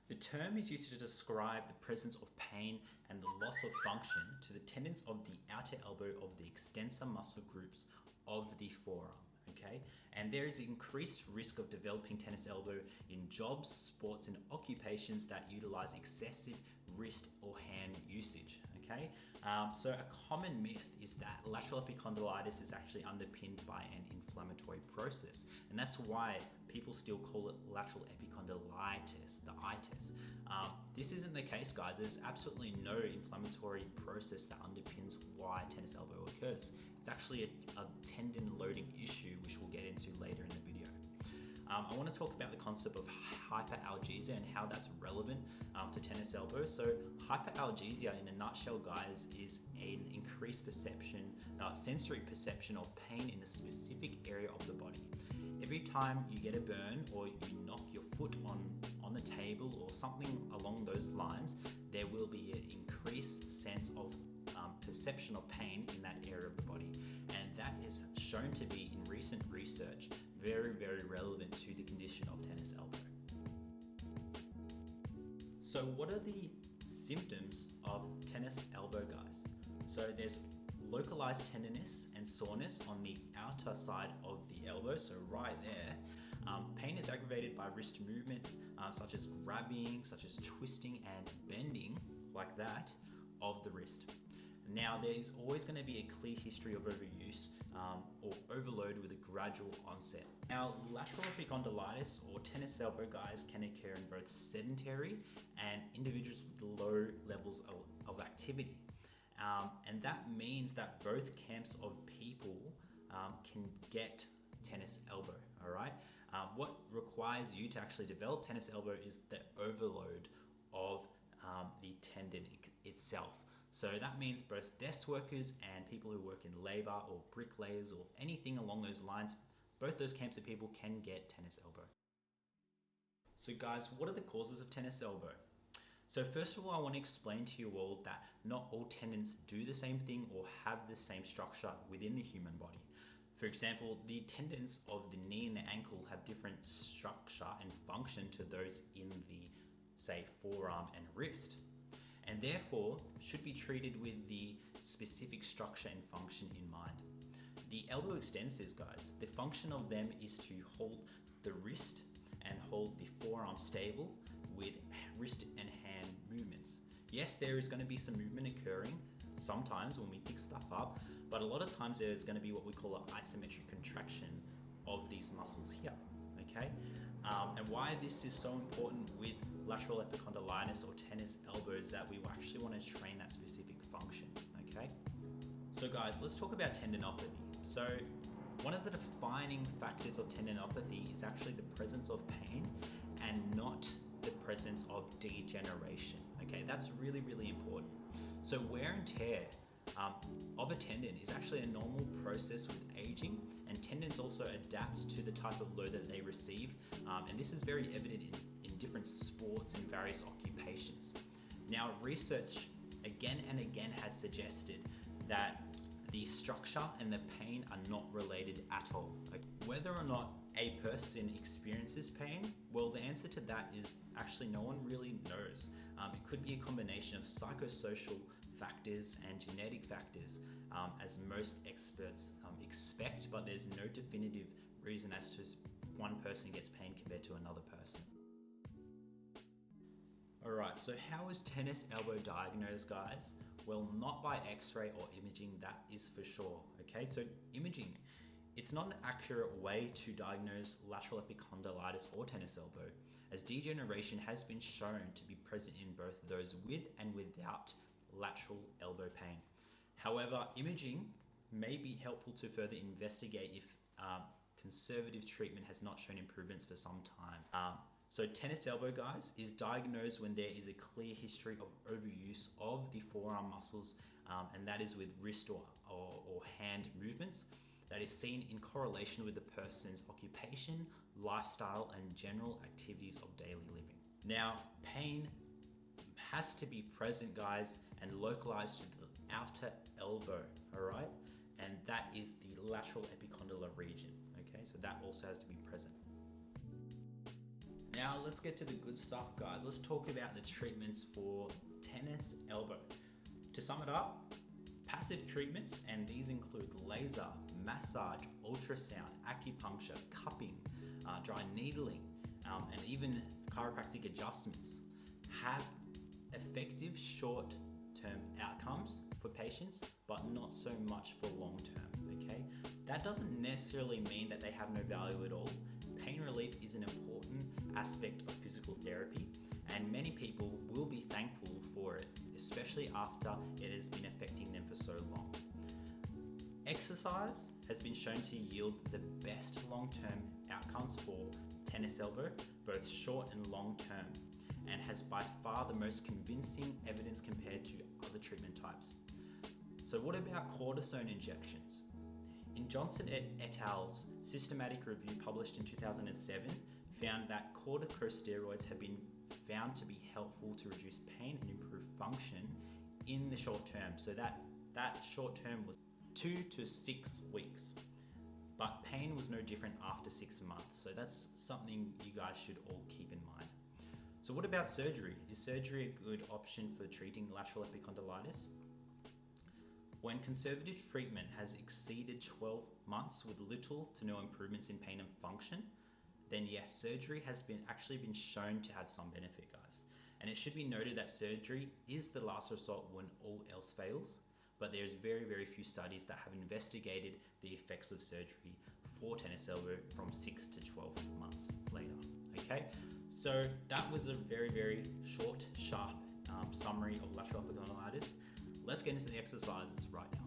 The term is used to describe the presence of pain and the loss of function to the tendons of the outer elbow of the extensor muscle groups of the forearm. Okay, and there is increased risk of developing tennis elbow in jobs, sports, and occupations that utilize excessive wrist or hand usage. Okay, so a common myth is that lateral epicondylitis is actually underpinned by an inflammatory process, and that's why people still call it lateral epicondylitis, the itis. This isn't the case, guys. There's absolutely no inflammatory process that underpins why tennis elbow occurs. It's actually a tendon loading issue, which we'll get into later in the video. I want to talk about the concept of hyperalgesia and how that's relevant to tennis elbow. So hyperalgesia in a nutshell, guys, is an increased perception, sensory perception of pain in a specific area of the body. Every time you get a burn or you knock your foot on the table or something along those lines, there will be an increased sense of perception of pain in that area of the body. And that is shown to be, in recent research, very, very relevant to the condition of tennis elbow. So what are the symptoms of tennis elbow, guys? So there's localized tenderness and soreness on the outer side of the elbow, so right there. Pain is aggravated by wrist movements such as grabbing, such as twisting and bending, like that, of the wrist. Now, there's always going to be a clear history of overuse or overload with a gradual onset. Now, lateral epicondylitis or tennis elbow, guys, can occur in both sedentary and individuals with low levels of activity. And that means that both camps of people can get tennis elbow, all right? What requires you to actually develop tennis elbow is the overload of the tendon itself. So that means both desk workers and people who work in labor or bricklayers or anything along those lines, both those camps of people can get tennis elbow. So guys, what are the causes of tennis elbow? So first of all, I want to explain to you all that not all tendons do the same thing or have the same structure within the human body. For example, the tendons of the knee and the ankle have different structure and function to those in the, say, forearm and wrist, and therefore should be treated with the specific structure and function in mind. The elbow extensors, guys, the function of them is to hold the wrist and hold the forearm stable with wrist and hand movements. Yes, there is going to be some movement occurring sometimes when we pick stuff up, but a lot of times there's going to be what we call an isometric contraction of these muscles here. Okay, and why this is so important with lateral epicondylitis or tennis elbows, that we actually want to train that specific function. Okay, so guys, let's talk about tendinopathy. So one of the defining factors of tendinopathy is actually the presence of pain and not the presence of degeneration. Okay, that's really, really important. So wear and tear of a tendon is actually a normal process with aging, and tendons also adapt to the type of load that they receive, and this is very evident in different sports and various occupations. Now, research again and again has suggested that the structure and the pain are not related at all. Whether or not a person experiences pain, well, the answer to that is actually no one really knows. It could be a combination of psychosocial factors and genetic factors, as most experts expect, but there's no definitive reason as to one person gets pain compared to another person. Alright, so how is tennis elbow diagnosed, guys? Well, not by x-ray or imaging, that is for sure. Okay, so imaging, it's not an accurate way to diagnose lateral epicondylitis or tennis elbow, as degeneration has been shown to be present in both those with and without lateral elbow pain. However, imaging may be helpful to further investigate if conservative treatment has not shown improvements for some time. So tennis elbow, guys, is diagnosed when there is a clear history of overuse of the forearm muscles, and that is with wrist or hand movements that is seen in correlation with the person's occupation, lifestyle, and general activities of daily living. Now, pain has to be present, guys, and localized to the outer elbow, all right? And that is the lateral epicondylar region, okay? So that also has to be present. Now let's get to the good stuff, guys. Let's talk about the treatments for tennis elbow. To sum it up, passive treatments, and these include laser, massage, ultrasound, acupuncture, cupping, dry needling, and even chiropractic adjustments, have effective short-term outcomes for patients, but not so much for long-term, okay? That doesn't necessarily mean that they have no value at all. Pain relief is an important aspect of physical therapy, and many people will be thankful for it, especially after it has been affecting them for so long. Exercise has been shown to yield the best long-term outcomes for tennis elbow, both short and long-term, and has by far the most convincing evidence compared to other treatment types. So what about cortisone injections? In Johnson et al.'s systematic review published in 2007, found that corticosteroids have been found to be helpful to reduce pain and improve function in the short term. So that short term was 2 to 6 weeks, but pain was no different after 6 months. So that's something you guys should all keep in mind. So what about surgery? Is surgery a good option for treating lateral epicondylitis? When conservative treatment has exceeded 12 months with little to no improvements in pain and function, then yes, surgery has actually been shown to have some benefit, guys. And it should be noted that surgery is the last resort when all else fails, but there's very, very few studies that have investigated the effects of surgery for tennis elbow from 6 to 12 months later, okay? So that was a very, very short, sharp summary of lateral epicondylitis. Let's get into the exercises right now.